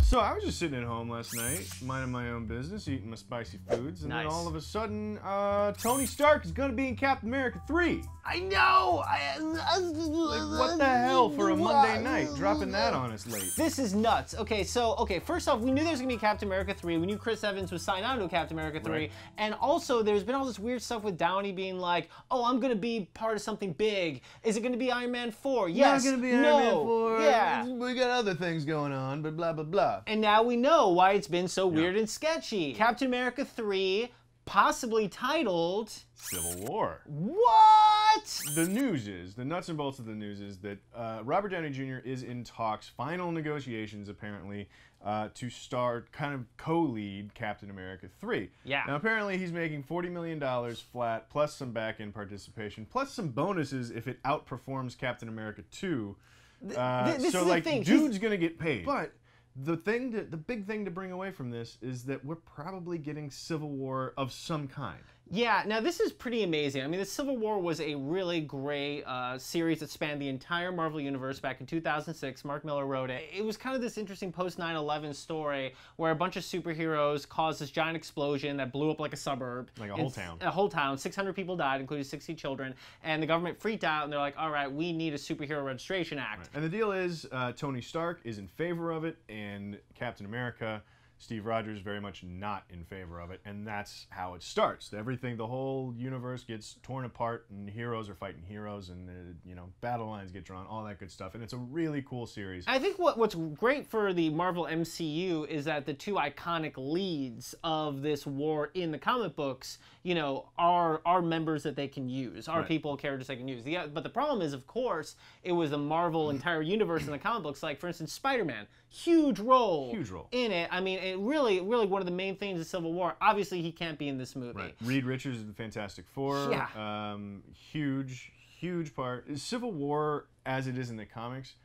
So I was just sitting at home last night, minding my own business, eating my spicy foods, and then all of a sudden, Tony Stark is gonna be in Captain America 3. I know! Like, what the hell for a Monday night, dropping that on us late? This is nuts. Okay, so, first off, we knew there was gonna be Captain America 3. We knew Chris Evans was signed on to Captain America 3. Right. And also, there's been all this weird stuff with Downey being like, oh, I'm gonna be part of something big. Is it gonna be Iron Man 4? Yes. Not gonna be Iron Man 4. Yeah. We got other things going on, but blah, blah, blah. And now we know why it's been so weird and sketchy. Captain America 3, possibly titled... Civil War. What? The news is, the nuts and bolts of the news is that Robert Downey Jr. is in talks, final negotiations apparently, to start kind of co-lead Captain America 3. Yeah. Now apparently he's making $40 million flat, plus some back-end participation, plus some bonuses if it outperforms Captain America 2. So like, dude's gonna get paid. But the big thing to bring away from this is that we're probably getting Civil War of some kind. Yeah, now this is pretty amazing. I mean, the Civil War was a really great series that spanned the entire Marvel Universe back in 2006. Mark Miller wrote it. It was kind of this interesting post-9/11 story where a bunch of superheroes caused this giant explosion that blew up like a suburb. Like a whole town. A whole town. 600 people died, including 60 children. And the government freaked out, and they're like, all right, we need a Superhuman Registration Act. Right. And the deal is, Tony Stark is in favor of it, and Captain America, Steve Rogers, very much not in favor of it, and that's how it starts. Everything, the whole universe gets torn apart, and heroes are fighting heroes, and you know, battle lines get drawn, all that good stuff, and it's a really cool series. I think what's great for the Marvel MCU is that the two iconic leads of this war in the comic books, you know, are members that they can use, are people, characters they can use. But the problem is, of course, it was the Marvel entire universe in the comic books. Like, for instance, Spider-Man, huge role in it. I mean, it really one of the main things of Civil War. Obviously, he can't be in this movie. Right. Reed Richards is the Fantastic Four. Yeah. Huge part. Civil War, as it is in the comics,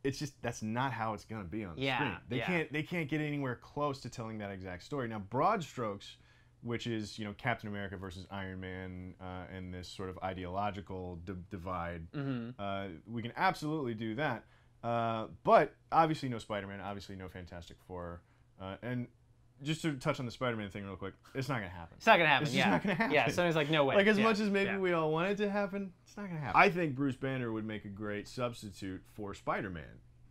it's just, that's not how it's gonna be on the screen. They can't get anywhere close to telling that exact story. Now, broad strokes, which is, you know, Captain America versus Iron Man and this sort of ideological divide, we can absolutely do that. But obviously no Spider-Man, obviously no Fantastic Four. And just to touch on the Spider-Man thing real quick, it's not going to happen. It's not going to happen, It's just not going to happen. Yeah, somebody's like, no way. Like, as much as maybe we all want it to happen, it's not going to happen. I think Bruce Banner would make a great substitute for Spider-Man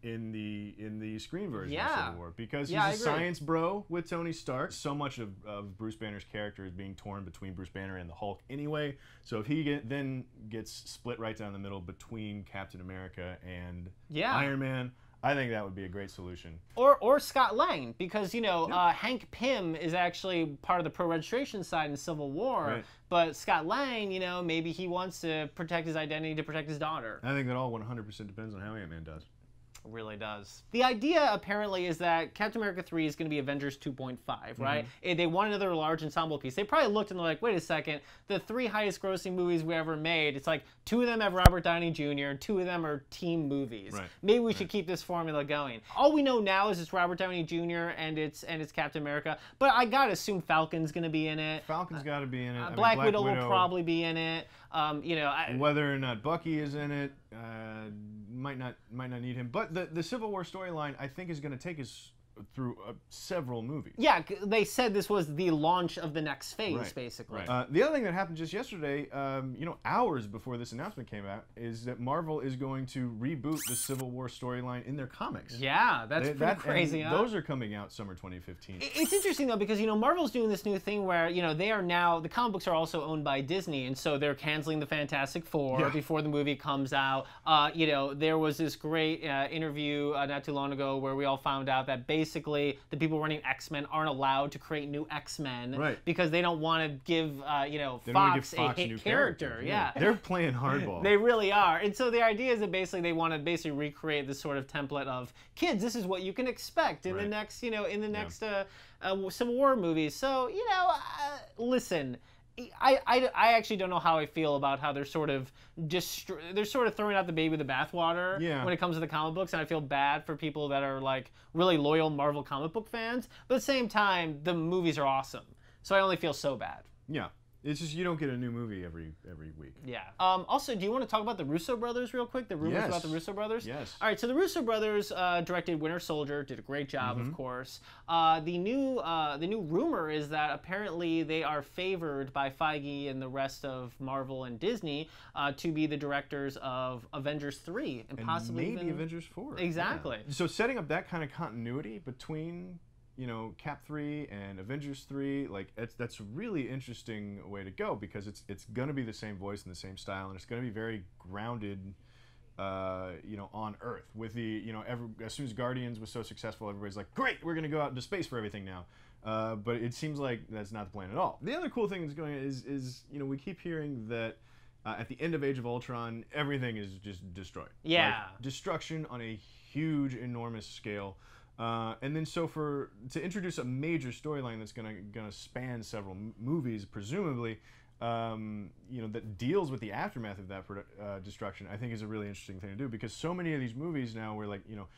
in the screen version of Civil War, because he's a science bro with Tony Stark. So much of Bruce Banner's character is being torn between Bruce Banner and the Hulk anyway, so if he then gets split right down the middle between Captain America and Iron Man, I think that would be a great solution. Or Scott Lang, because, you know, Hank Pym is actually part of the pro-registration side in Civil War, but Scott Lang, you know, maybe he wants to protect his identity to protect his daughter. I think that all 100% depends on how Ant-Man does. Really does. The idea apparently is that Captain America 3 is going to be Avengers 2.5, right? They want another large ensemble piece. They probably looked and they're like, wait a second, the 3 highest grossing movies we ever made, it's like 2 of them have Robert Downey Jr., 2 of them are team movies. Maybe we should keep this formula going. All we know now is it's Robert Downey Jr. and it's Captain America, but I gotta assume Falcon's going to be in it. Falcon's got to be in it. Black Widow will probably be in it. You know, whether or not Bucky is in it, might not need him. But the Civil War storyline, I think, is going to take us through several movies. Yeah, they said this was the launch of the next phase, basically. The other thing that happened just yesterday, you know, hours before this announcement came out, is that Marvel is going to reboot the Civil War storyline in their comics. Yeah, that's pretty crazy, huh? Those are coming out summer 2015. It's interesting, though, because, you know, Marvel's doing this new thing where, you know, they are now, the comic books are also owned by Disney, and so they're canceling the Fantastic Four before the movie comes out. You know, there was this great interview not too long ago where we all found out that basically the people running X-Men aren't allowed to create new X-Men because they don't want to give, you know, Fox a hit character. They're playing hardball. They really are. And so the idea is that basically they want to recreate this sort of template of, kids, this is what you can expect in the next, you know, in the next Civil War movies. So, you know, listen, I actually don't know how I feel about how they're sort of throwing out the baby with the bathwater when it comes to the comic books, and I feel bad for people that are like really loyal Marvel comic book fans. But at the same time, the movies are awesome, so I only feel so bad. Yeah. It's just you don't get a new movie every week. Yeah. Also, do you want to talk about the Russo brothers real quick? The rumors about the Russo brothers? Yes. All right, so the Russo brothers directed Winter Soldier, did a great job, of course. The new rumor is that apparently they are favored by Feige and the rest of Marvel and Disney to be the directors of Avengers 3 and possibly maybe even Avengers 4. Exactly. Yeah. So setting up that kind of continuity between, you know, Cap 3 and Avengers 3, like that's a really interesting way to go, because it's going to be the same voice and the same style, and it's going to be very grounded, you know, on Earth. With the, you know, as soon as Guardians was so successful, everybody's like, great, we're going to go out into space for everything now. But it seems like that's not the plan at all. The other cool thing that's going on is you know, we keep hearing that at the end of Age of Ultron, everything is just destroyed. Yeah. Like, destruction on a huge, enormous scale. And then so to introduce a major storyline that's gonna span several movies, presumably, you know, that deals with the aftermath of that destruction, I think is a really interesting thing to do, because so many of these movies now, where, like, you know,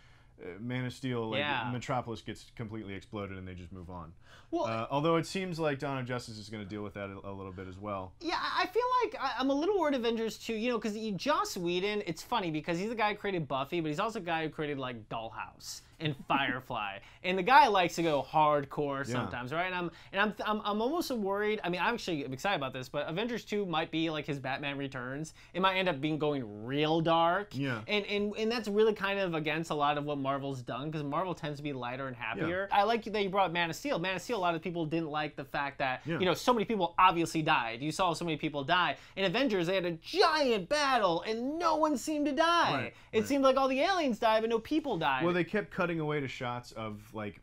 Man of Steel, like Metropolis gets completely exploded and they just move on. Well, although it seems like Dawn of Justice is going to deal with that a little bit as well. Yeah, I feel like I'm a little worried Avengers 2, you know, because Joss Whedon, it's funny because he's the guy who created Buffy, but he's also the guy who created, like, Dollhouse and Firefly, and the guy likes to go hardcore sometimes, right? And I'm almost worried. I mean, I'm excited about this, but Avengers 2 might be like his Batman Returns. It might end up going real dark. Yeah. And that's really kind of against a lot of what Marvel's done, because Marvel tends to be lighter and happier. I like that you brought up Man of Steel. Man of Steel, a lot of people didn't like the fact that you know, so many people obviously died. You saw so many people die. In Avengers, they had a giant battle and no one seemed to die. It seemed like all the aliens died, but no people died. Well, they kept cutting away to shots of, like,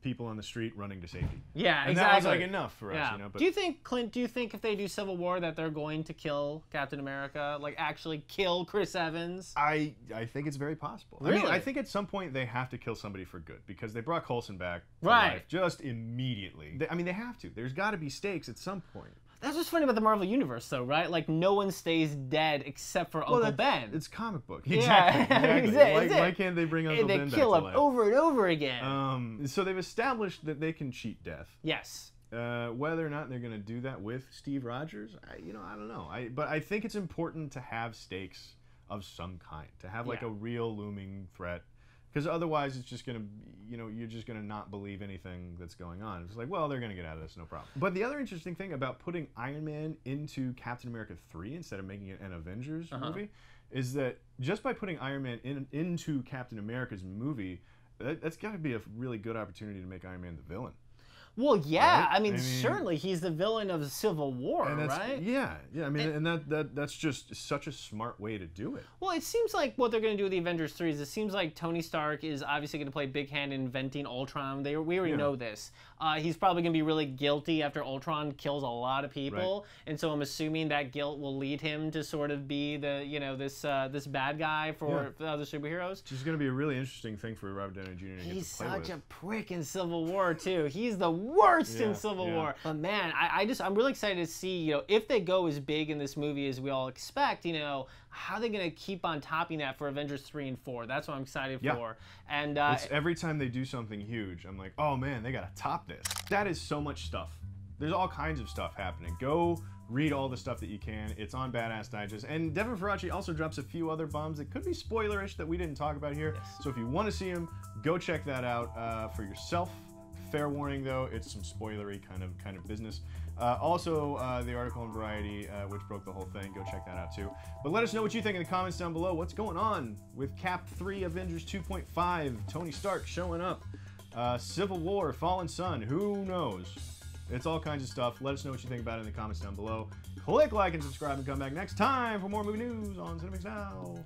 people on the street running to safety. Yeah, and that was, like, enough for us, you know. But do you think, Clint, if they do Civil War that they're going to kill Captain America, like actually kill Chris Evans? I think it's very possible. Really? I mean, I think at some point they have to kill somebody for good, because they brought Coulson back to life just immediately. I mean, they have to. There's got to be stakes at some point. That's what's funny about the Marvel Universe, though, right? Like, no one stays dead except for Uncle Ben. It's comic book. Yeah, exactly. Why can't they bring Uncle Ben back to life? They kill him over and over again. So they've established that they can cheat death. Yes. Whether or not they're going to do that with Steve Rogers, you know, I don't know. But I think it's important to have stakes of some kind, to have, like, a real looming threat. Because otherwise, it's just going to, you know, you're just going to not believe anything that's going on. It's like, well, they're going to get out of this, no problem. But the other interesting thing about putting Iron Man into Captain America 3 instead of making it an Avengers movie is that just by putting Iron Man into Captain America's movie, that's got to be a really good opportunity to make Iron Man the villain. Well, yeah, right? I mean, certainly he's the villain of Civil War, right? Yeah. I mean, and that's just such a smart way to do it. Well, it seems like what they're going to do with the Avengers 3 is it seems like Tony Stark is obviously going to play a big hand in inventing Ultron. We already know this. He's probably going to be really guilty after Ultron kills a lot of people, and so I'm assuming that guilt will lead him to sort of be the, you know, this bad guy for the other superheroes. It's just going to be a really interesting thing for Robert Downey Jr. to get to play with. He's such a prick in Civil War too. He's the worst in Civil War. But man, I'm really excited to see, you know, if they go as big in this movie as we all expect, you know, how are they going to keep on topping that for Avengers 3 and 4? That's what I'm excited for. And every time they do something huge, I'm like, oh man, they got to top this. That is so much stuff. There's all kinds of stuff happening. Go read all the stuff that you can. It's on Badass Digest. And Devin Faraci also drops a few other bombs that could be spoilerish that we didn't talk about here. So if you want to see them, go check that out for yourself. Fair warning though, it's some spoilery kind of business. Also, the article in Variety, which broke the whole thing, go check that out too. But let us know what you think in the comments down below. What's going on with Cap 3 Avengers 2.5, Tony Stark showing up, Civil War, Fallen Sun, who knows? It's all kinds of stuff. Let us know what you think about it in the comments down below. Click like and subscribe and come back next time for more movie news on CineFix Now.